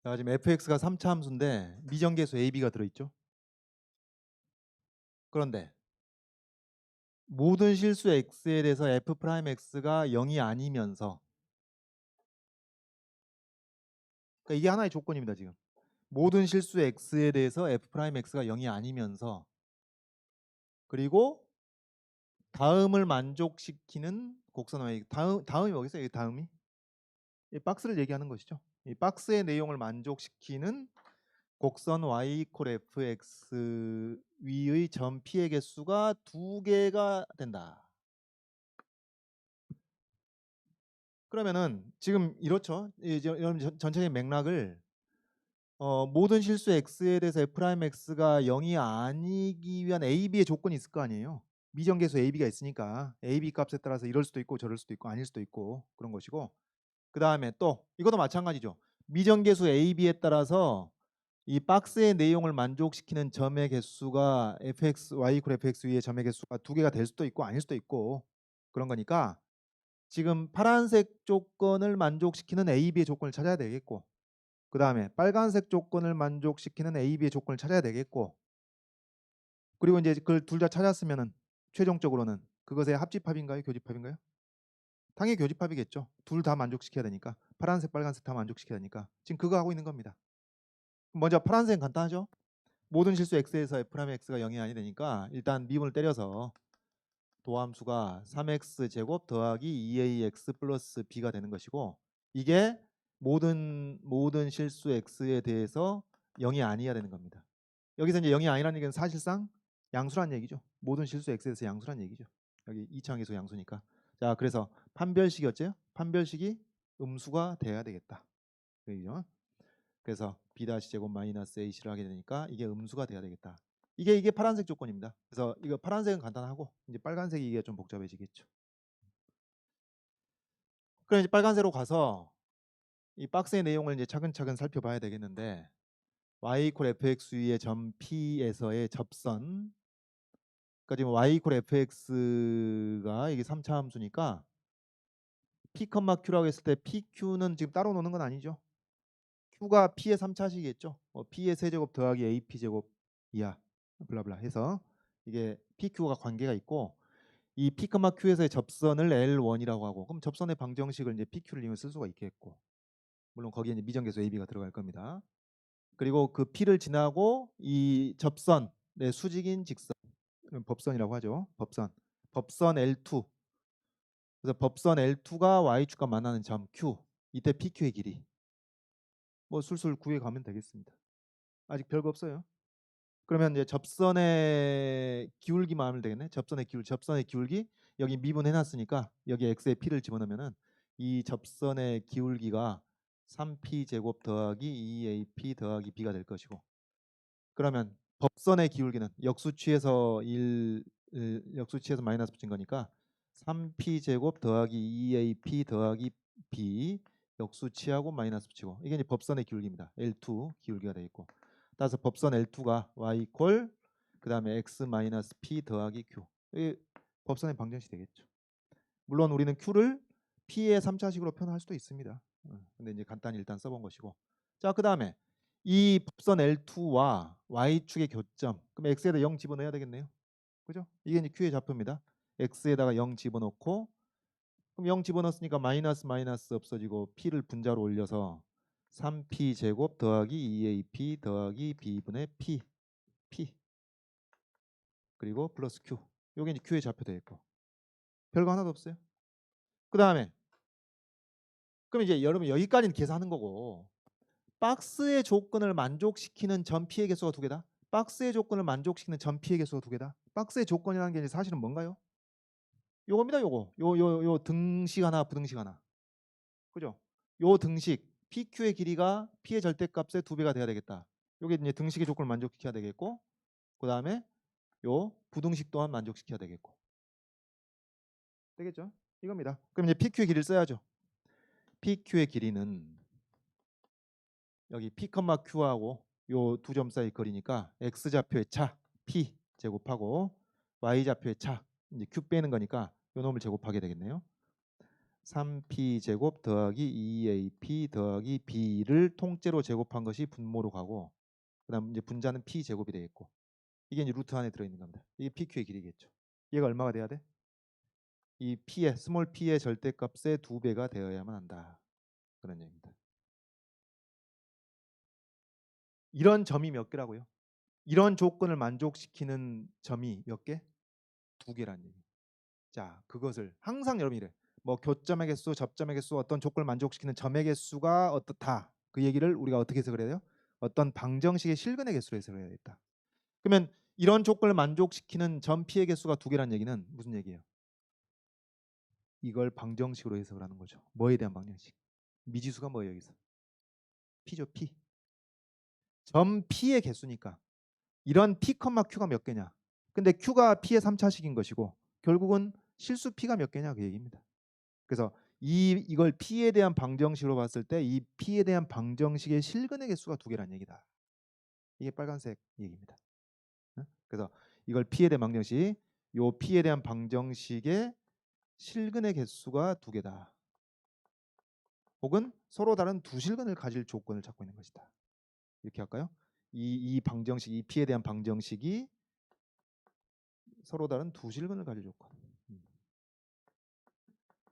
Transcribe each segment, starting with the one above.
자, 지금 fx가 3차 함수인데 미정계수 ab가 들어있죠. 그런데 모든 실수 x에 대해서 f'x가 0이 아니면서, 그러니까 이게 하나의 조건입니다. 지금 모든 실수 x에 대해서 f'x가 0이 아니면서, 그리고 다음을 만족시키는 곡선 y, 다음이 뭐겠어요? 이 다음이 이 박스를 얘기하는 것이죠. 이 박스의 내용을 만족시키는 곡선 y 이퀄 fx 위의 점 p의 개수가 2개가 된다. 그러면은 지금 이렇죠. 이제 여러분 전체적인 맥락을 모든 실수 x에 대해서 f'x가 0이 아니기 위한 a, b의 조건이 있을 거 아니에요. 미정계수 a, b가 있으니까 a, b 값에 따라서 이럴 수도 있고 저럴 수도 있고 아닐 수도 있고 그런 것이고, 그 다음에 또 이것도 마찬가지죠. 미정계수 a, b에 따라서 이 박스의 내용을 만족시키는 점의 개수가 fx, y 이퀄 fx 위의 점의 개수가 2개가 될 수도 있고 아닐 수도 있고 그런 거니까, 지금 파란색 조건을 만족시키는 A, B의 조건을 찾아야 되겠고, 그 다음에 빨간색 조건을 만족시키는 A, B의 조건을 찾아야 되겠고, 그리고 이제 그걸 둘 다 찾았으면은 최종적으로는 그것의 합집합인가요? 교집합인가요? 당연히 교집합이겠죠. 둘 다 만족시켜야 되니까. 파란색, 빨간색 다 만족시켜야 되니까. 지금 그거 하고 있는 겁니다. 먼저 파란색은 간단하죠. 모든 실수 x에서 f'x가 0이 아니 되니까 일단 미분을 때려서 도함수가 3x 제곱 더하기 2ax 플러스 b가 되는 것이고, 이게 모든 실수 x에 대해서 0이 아니어야 되는 겁니다. 여기서 이제 0이 아니라는 얘기는 사실상 양수란 얘기죠. 모든 실수 x에 대해서 양수란 얘기죠. 여기 이차항에서 양수니까. 자, 그래서 판별식이었죠. 판별식이 음수가 돼야 되겠다. 그죠? 그래서 b 제곱 마이너스 ac를 하게 되니까 이게 음수가 돼야 되겠다. 이게 파란색 조건입니다. 그래서 이거 파란색은 간단하고 이제 빨간색이 이게 좀 복잡해지겠죠. 그럼 이제 빨간색으로 가서 이 박스의 내용을 이제 차근차근 살펴봐야 되겠는데, y 이퀄 fx 위의 점 P에서의 접선, 그러니까 지금 y 이퀄 fx가 이게 3차 함수니까 P, Q라고 했을 때 PQ는 지금 따로 노는 건 아니죠. Q가 P의 3차식이겠죠. P의 세제곱 더하기 AP 제곱 이하 블라블라 해서 이게 PQ가 관계가 있고, 이 P, Q에서의 접선을 L1이라고 하고, 그럼 접선의 방정식을 이제 PQ를 이용해 쓸 수가 있겠고, 물론 거기에 이제 미정계수 AB가 들어갈 겁니다. 그리고 그 P를 지나고 이 접선의 수직인 직선, 법선이라고 하죠. 법선 L2. 그래서 법선 L2가 Y축과 만나는 점 Q, 이때 PQ의 길이 뭐 술술 구해 가면 되겠습니다. 아직 별거 없어요. 그러면 이제 접선의 기울기만 하면 되겠네. 접선의 기울기 여기 미분해 놨으니까 여기 x의 p를 집어넣으면은 이 접선의 기울기가 3p 제곱 더하기 2ap 더하기 b가 될 것이고, 그러면 법선의 기울기는 역수치에서 마이너스 붙인 거니까 3p 제곱 더하기 2ap 더하기 b 역수치하고 마이너스 붙이고, 이게 이제 법선의 기울기입니다. L2 기울기가 되어 있고, 따라서 법선 L2가 y 이퀄 그다음에 x 마이너스 p 더하기 q, 이 법선의 방정식이 되겠죠. 물론 우리는 q를 p의 3차식으로 표현할 수도 있습니다. 근데 이제 간단히 일단 써본 것이고, 자, 그다음에 이 법선 L2와 y축의 교점, 그럼 x에다 0 집어넣어야 되겠네요. 그죠? 이게 이제 q의 좌표입니다. x에다가 0 집어넣고, 그럼 0 집어넣었으니까 마이너스 마이너스 없어지고 p를 분자로 올려서 3p 제곱 더하기 2ap 더하기 b분의 p 그리고 플러스 q, 요게 이제 q의 좌표 되겠고, 별거 하나도 없어요. 그 다음에 그럼 이제 여러분 여기까지는 계산하는 거고, 박스의 조건을 만족시키는 점 P의 개수가 2개다. 박스의 조건을 만족시키는 점 P의 개수가 2개다. 박스의 조건이라는 게 사실은 뭔가요? 요겁니다. 요 등식 하나 부등식 하나. 그죠? 요 등식 PQ의 길이가 P의 절대값의 2배가 돼야 되겠다. 요게 이제 등식의 조건을 만족시켜야 되겠고, 그 다음에 요 부등식 또한 만족시켜야 되겠고. 되겠죠? 이겁니다. 그럼 이제 PQ의 길이를 써야죠. PQ의 길이는 여기 P, Q하고 요 두 점 사이 거리니까 x 좌표의 차 P 제곱하고 y 좌표의 차 이제 Q 빼는 거니까 요 놈을 제곱하게 되겠네요. 3p 제곱 더하기 2ap 더하기 b를 통째로 제곱한 것이 분모로 가고, 그다음 이제 분자는 p 제곱이 되겠고, 이게 이제 루트 안에 들어 있는 겁니다. 이게 pq의 길이겠죠. 얘가 얼마가 돼야 돼? 이 p의 스몰 p의 절대값의 2배가 되어야만 한다. 그런 얘기입니다. 이런 점이 몇 개라고요? 이런 조건을 만족시키는 점이 몇 개? 2개란 얘기. 자, 그것을 항상 여러분이 이래. 뭐 교점의 개수, 접점의 개수, 어떤 조건을 만족시키는 점의 개수가 어떻다. 그 얘기를 우리가 어떻게 해석을 해야 돼요? 어떤 방정식의 실근의 개수로 해석을 해야겠다. 그러면 이런 조건을 만족시키는 점 p의 개수가 2개란 얘기는 무슨 얘기예요? 이걸 방정식으로 해석을 하는 거죠. 뭐에 대한 방정식? 미지수가 뭐예요 여기서? p죠, p. 점 p의 개수니까. 이런 p, q가 몇 개냐? 근데 q가 p의 3차식인 것이고 결국은 실수 p가 몇 개냐 그 얘기입니다. 그래서 이걸 p에 대한 방정식으로 봤을 때 이 p에 대한 방정식의 실근의 개수가 2개란 얘기다. 이게 빨간색 얘기입니다. 그래서 이걸 p에 대한 방정식, 요 p에 대한 방정식의 실근의 개수가 2개다. 혹은 서로 다른 두 실근을 가질 조건을 찾고 있는 것이다. 이렇게 할까요? 이 방정식, 이 p에 대한 방정식이 서로 다른 두 실근을 가질 조건.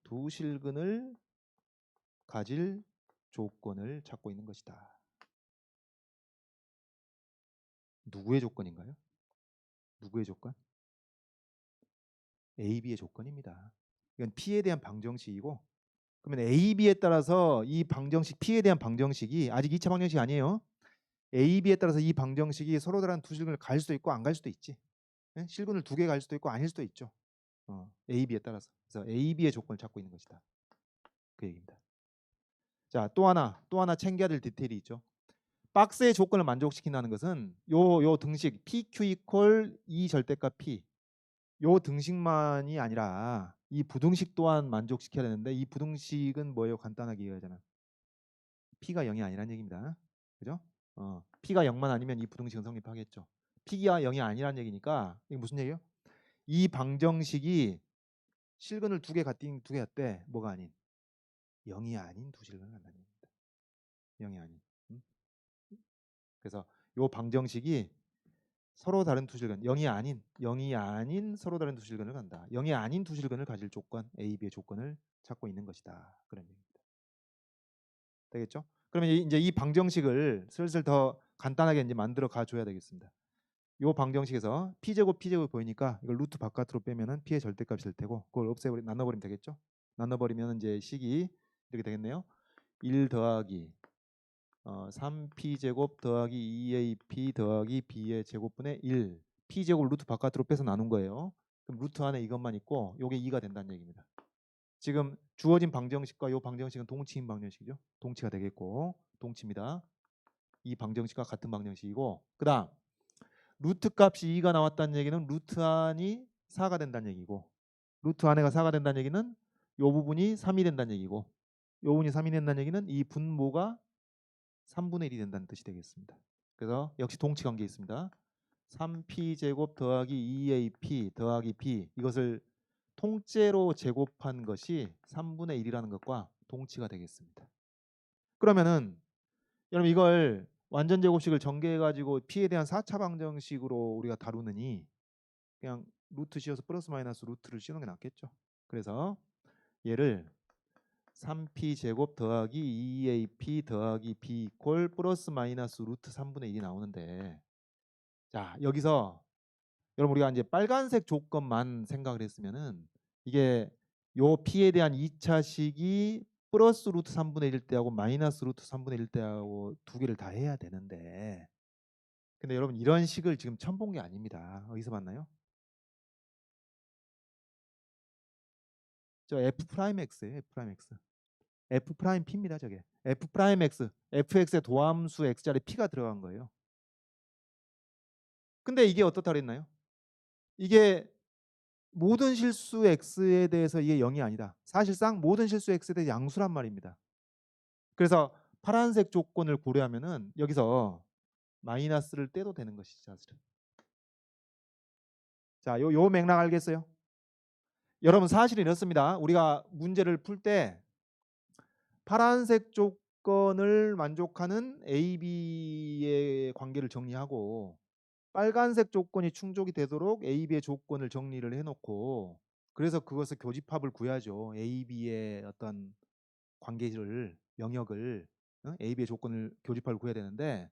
두 실근을 가질 조건을 찾고 있는 것이다. 누구의 조건인가요? 누구의 조건? A, B의 조건입니다. 이건 P에 대한 방정식이고, 그러면 A, B에 따라서 이 방정식 P에 대한 방정식이 아직 2차 방정식이 아니에요. A, B에 따라서 이 방정식이 서로 다른 두 실근을 갈 수도 있고 안 갈 수도 있지. 예? 실근을 2개 갈 수도 있고 아닐 수도 있죠. A, B에 따라서. 그래서 A, B의 조건을 찾고 있는 것이다. 그 얘기입니다. 자, 또 하나 챙겨야 될 디테일이 있죠. 박스의 조건을 만족시킨다는 것은 요 등식 PQ 이퀄 E 절대값 P, 요 등식만이 아니라 이 부등식 또한 만족시켜야 되는데, 이 부등식은 뭐예요? 간단하게 이해하자면 P가 0이 아니란 얘기입니다. 그죠? P가 0만 아니면 이 부등식은 성립하겠죠. P가 0이 아니란 얘기니까 이게 무슨 얘기예요? 이 방정식이 실근을 2개 갔대. 뭐가 아닌 0이 아닌 두 실근을 간다는 얘기입니다. 0이 아닌. 그래서 요 방정식이 서로 다른 두 실근, 0이 아닌 서로 다른 두 실근을 간다. 0이 아닌 두 실근을 가질 조건, A, B의 조건을 찾고 있는 것이다. 그런 얘기입니다. 되겠죠? 그러면 이제 이 방정식을 슬슬 더 간단하게 이제 만들어 가줘야 되겠습니다. 이 방정식에서 P제곱 보이니까 이걸 루트 바깥으로 빼면은 P의 절대값이 될 테고, 그걸 나눠버리면 되겠죠? 나눠버리면 이제 식이 이렇게 되겠네요. 1 더하기 3p제곱 더하기 2ap 더하기 b의 제곱분의 1. p제곱 루트 바깥으로 빼서 나눈 거예요. 그럼 루트 안에 이것만 있고 요게 2가 된다는 얘기입니다. 지금 주어진 방정식과 요 방정식은 동치인 방정식이죠. 동치가 되겠고, 동치입니다. 이 방정식과 같은 방정식이고, 그 다음 루트 값이 2가 나왔다는 얘기는 루트 안이 4가 된다는 얘기고, 루트 안에가 4가 된다는 얘기는 요 부분이 3이 된다는 얘기고, 요 부분이 3이 된다는 얘기는 이 분모가 3분의 1이 된다는 뜻이 되겠습니다. 그래서 역시 동치 관계 있습니다. 3p 제곱 더하기 2ap 더하기 b, 이것을 통째로 제곱한 것이 3분의 1이라는 것과 동치가 되겠습니다. 그러면은 여러분 이걸 완전 제곱식을 전개해 가지고 p에 대한 4차 방정식으로 우리가 다루느니 그냥 루트 씌워서 플러스 마이너스 루트를 씌우는 게 낫겠죠. 그래서 얘를 3p 제곱 더하기 2ap 더하기 b 이퀄 플러스 마이너스 루트 3분의 1이 나오는데, 자 여기서 여러분 우리가 이제 빨간색 조건만 생각을 했으면은 이게 요 p에 대한 2차식이 플러스 루트 3분의 1 때하고 마이너스 루트 3분의 1 때하고 두 개를 다 해야 되는데, 근데 여러분 이런 식을 지금 처음 본 게 아닙니다. 어디서 봤나요? 저 f 프라임 x예요. f 프라임 x. f 프라임 p입니다. 저게 f 프라임 x, fx의 도함수 x자리 p가 들어간 거예요. 근데 이게 어떻다 그랬나요? 이게 모든 실수 x에 대해서 이게 0이 아니다. 사실상 모든 실수 x에 대해 양수란 말입니다. 그래서 파란색 조건을 고려하면은 여기서 마이너스를 떼도 되는 것이죠. 사실은. 자, 요 맥락 알겠어요? 여러분 사실은 이렇습니다. 우리가 문제를 풀 때 파란색 조건을 만족하는 A, B의 관계를 정리하고 빨간색 조건이 충족이 되도록 A, B의 조건을 정리를 해놓고 그래서 그것을 교집합을 구해야죠. A, B의 어떤 관계를 영역을 A, B의 조건을 교집합을 구해야 되는데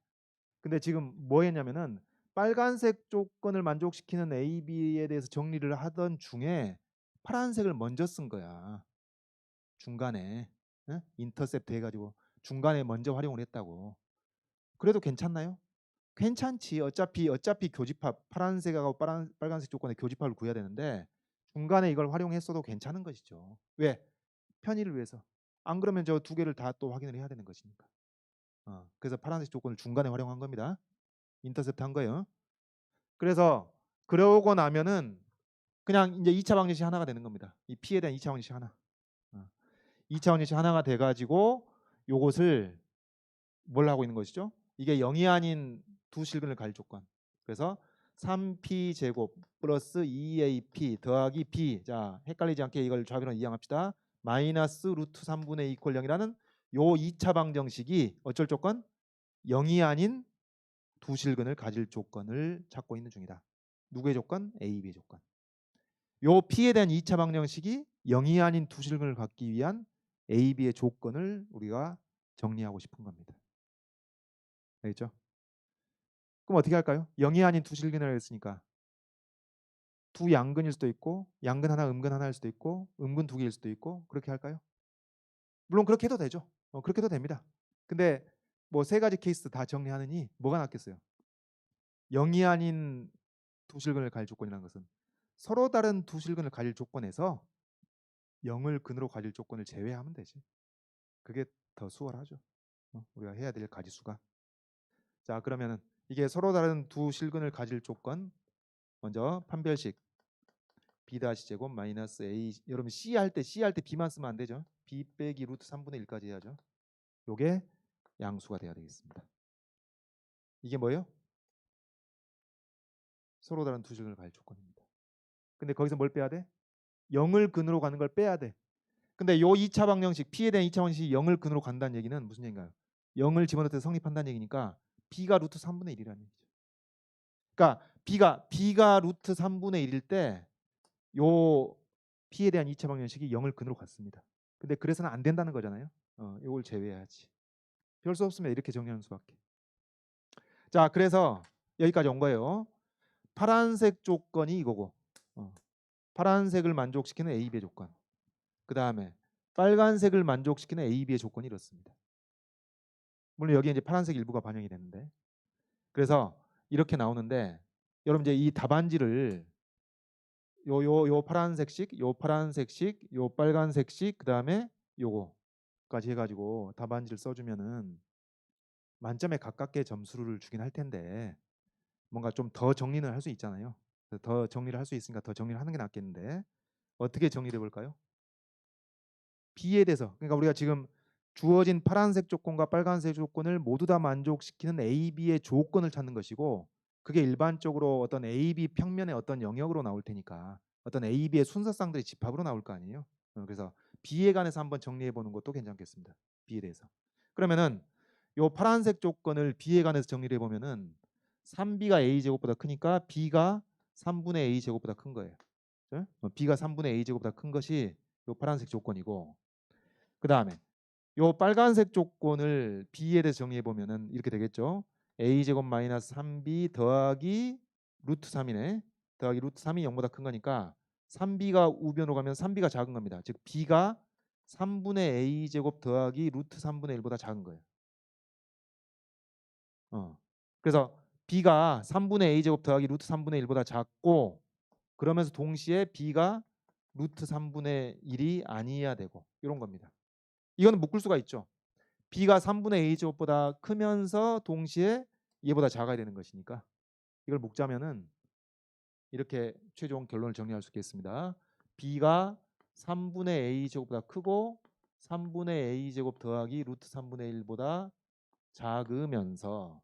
근데 지금 뭐 했냐면은 빨간색 조건을 만족시키는 A, B에 대해서 정리를 하던 중에 파란색을 먼저 쓴 거야. 중간에 인터셉트 해가지고 중간에 먼저 활용을 했다고. 그래도 괜찮나요? 괜찮지. 어차피 교집합 파란색하고 빨간색 조건의 교집합을 구해야 되는데 중간에 이걸 활용했어도 괜찮은 것이죠. 왜? 편의를 위해서. 안 그러면 저 두 개를 다 또 확인을 해야 되는 것이니까. 그래서 파란색 조건을 중간에 활용한 겁니다. 인터셉트 한 거예요. 그래서 그러고 나면은 그냥 이제 2차 방정식 하나가 되는 겁니다. 이 P에 대한 2차 방정식 하나. 2차 방정식 하나가 돼가지고 요것을 뭘 하고 있는 것이죠? 이게 0이 아닌 두 실근을 가질 조건. 그래서 3p 제곱 플러스 2ap 더하기 b. 자, 헷갈리지 않게 이걸 좌변으로 이항합시다. 마이너스 루트 3분의 2 이퀄 0이라는 요 2차 방정식이 어쩔 조건? 0이 아닌 두 실근을 가질 조건을 찾고 있는 중이다. 누구의 조건? A, B의 조건. 요 P에 대한 2차 방정식이 0이 아닌 두 실근을 갖기 위한 A, B의 조건을 우리가 정리하고 싶은 겁니다. 알겠죠? 그럼 어떻게 할까요? 0이 아닌 두 실근이라고 했으니까 두 양근일 수도 있고 양근 하나 음근 하나일 수도 있고 음근 두 개일 수도 있고 그렇게 할까요? 물론 그렇게 해도 되죠. 그렇게 해도 됩니다. 근데 뭐 세 가지 케이스 다 정리하느니 뭐가 낫겠어요? 0이 아닌 두 실근을 가질 조건이라는 것은 서로 다른 두 실근을 가질 조건에서 0을 근으로 가질 조건을 제외하면 되지. 그게 더 수월하죠. 우리가 해야 될 가지수가. 자, 그러면은 이게 서로 다른 두 실근을 가질 조건 먼저 판별식 b 다시 제곱 마이너스 a. 여러분 c 할 때 b만 쓰면 안 되죠. b 빼기 루트 3분의 1까지 해야죠. 요게 양수가 돼야 되겠습니다. 이게 뭐예요? 서로 다른 두 실근을 가질 조건입니다. 근데 거기서 뭘 빼야 돼? 0을 근으로 가는 걸 빼야 돼. 근데 요 2차 방정식 P에 대한 2차 방정식이 0을 근으로 간다는 얘기는 무슨 얘기인가요? 0을 집어넣을 때 성립한다는 얘기니까 B가 루트 3분의 1이라는 얘기죠. 그러니까 B가 루트 3분의 1일 때 요 P에 대한 2차 방정식이 0을 근으로 갔습니다. 근데 그래서는 안 된다는 거잖아요. 이걸 제외해야지. 별 수 없으면 이렇게 정리하는 수밖에. 자, 그래서 여기까지 온 거예요. 파란색 조건이 이거고 파란색을 만족시키는 A, B의 조건. 그 다음에 빨간색을 만족시키는 A, B의 조건이 이렇습니다. 물론 여기에 이제 파란색 일부가 반영이 되는데 그래서 이렇게 나오는데 여러분 이제 이 답안지를 요 파란색씩 요 파란색씩 요 빨간색씩 그 다음에 요거까지 해가지고 답안지를 써주면은 만점에 가깝게 점수를 주긴 할 텐데 뭔가 좀 더 정리는 할 수 있잖아요. 더 정리를 할 수 있으니까 더 정리를 하는 게 낫겠는데 어떻게 정리를 해볼까요? B에 대해서 그러니까 우리가 지금 주어진 파란색 조건과 빨간색 조건을 모두 다 만족시키는 A, B의 조건을 찾는 것이고 그게 일반적으로 어떤 A, B 평면의 어떤 영역으로 나올 테니까 어떤 A, B의 순서쌍들의 집합으로 나올 거 아니에요. 그래서 B에 관해서 한번 정리해 보는 것도 괜찮겠습니다. B에 대해서. 그러면은 요 파란색 조건을 B에 관해서 정리를 해보면은 3B가 A 제곱보다 크니까 B가 3분의 A 제곱보다 큰 거예요. B가 3분의 A 제곱보다 큰 것이 요 파란색 조건이고 그 다음에 요 빨간색 조건을 B에 대해서 정리해 보면은 이렇게 되겠죠. A 제곱 마이너스 3B 더하기 루트 3이네. 더하기 루트 3이 0보다 큰 거니까 3B가 우변으로 가면 3B가 작은 겁니다. 즉 B가 3분의 A 제곱 더하기 루트 3분의 1보다 작은 거예요. 그래서 B가 3분의 A 제곱 더하기 루트 3분의 1보다 작고 그러면서 동시에 B가 루트 3분의 1이 아니어야 되고 이런 겁니다. 이거는 묶을 수가 있죠. B가 3분의 A 제곱보다 크면서 동시에 얘보다 작아야 되는 것이니까 이걸 묶자면은 이렇게 최종 결론을 정리할 수 있겠습니다. B가 3분의 A 제곱보다 크고 3분의 A 제곱 더하기 루트 3분의 1보다 작으면서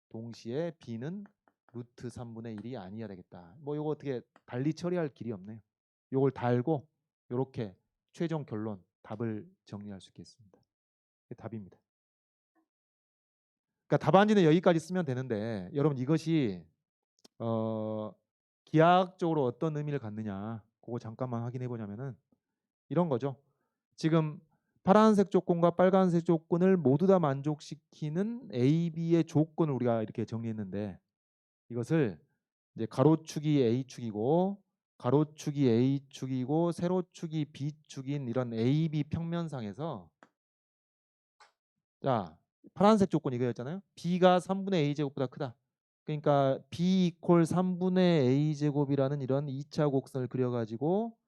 동시에 B는 루트 3분의 1이 아니어야 되겠다. 뭐 이거 어떻게 달리 처리할 길이 없네요. 요걸 달고 요렇게 최종 결론 답을 정리할 수 있겠습니다. 이게 답입니다. 그러니까 답안지는 여기까지 쓰면 되는데 여러분 이것이 기하학적으로 어떤 의미를 갖느냐 그거 잠깐만 확인해 보냐면은 이런 거죠. 지금 파란색 조건과 빨간색 조건을 모두 다 만족시키는 A, B의 조건을 우리가 이렇게 정리했는데 이것을 이제 가로축이 A축이고 가로축이 A축이고 세로축이 B축인 이런 AB 평면상에서 자 파란색 조건 이거였잖아요. B가 3분의 A제곱보다 크다. 그러니까 B 이퀄 3분의 A제곱이라는 이런 2차 곡선을 그려가지고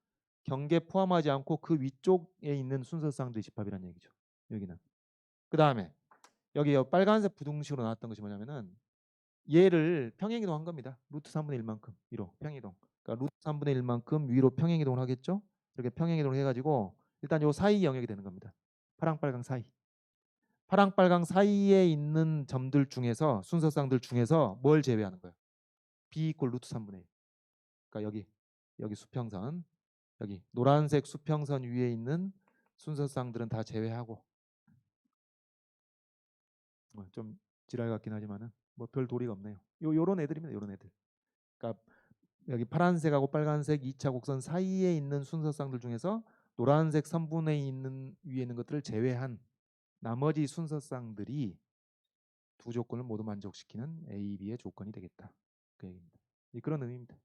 경계 포함하지 않고 그 위쪽에 있는 순서쌍들이 집합이라는 얘기죠. 여기는. 그 다음에 여기 빨간색 부등식으로 나왔던 것이 뭐냐면은 얘를 평행이동한 겁니다. 루트 3분의 1만큼 위로 평행이동. 그러니까 루트 3분의 1만큼 위로 평행이동을 하겠죠. 이렇게 평행이동을 해가지고 일단 요 사이 영역이 되는 겁니다. 파랑 빨강 사이. 파랑 빨강 사이에 있는 점들 중에서 순서쌍들 중에서 뭘 제외하는 거예요? B 이퀄 루트 3분의 1. 그러니까 여기 수평선 여기 노란색 수평선 위에 있는 순서쌍들은 다 제외하고 좀 지랄 같긴 하지만은 뭐 별 도리가 없네요. 요런 애들입니다. 요런 애들. 그러니까 여기 파란색하고 빨간색 2차 곡선 사이에 있는 순서쌍들 중에서 노란색 선분에 있는 위에 있는 것들을 제외한 나머지 순서쌍들이 두 조건을 모두 만족시키는 A, B의 조건이 되겠다. 그 얘기입니다. 그런 의미입니다.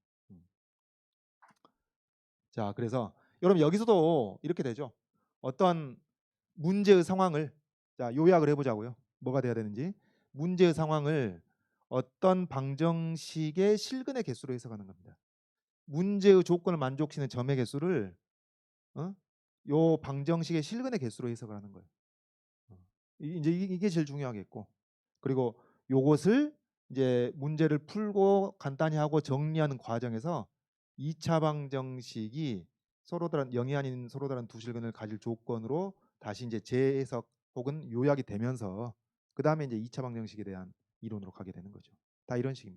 자, 그래서 여러분 여기서도 이렇게 되죠. 어떤 문제의 상황을 자 요약을 해보자고요. 뭐가 돼야 되는지 문제의 상황을 어떤 방정식의 실근의 개수로 해석하는 겁니다. 문제의 조건을 만족시키는 점의 개수를 요 방정식의 실근의 개수로 해석을 하는 거예요. 이제 이게 제일 중요하겠고 그리고 요것을 이제 문제를 풀고 간단히 하고 정리하는 과정에서 2차 방정식이 서로 다른 영이 아닌 서로 다른 두 실근을 가질 조건으로 다시 이제 재해석 혹은 요약이 되면서 그 다음에 이제 2차 방정식에 대한 이론으로 가게 되는 거죠. 다 이런 식입니다.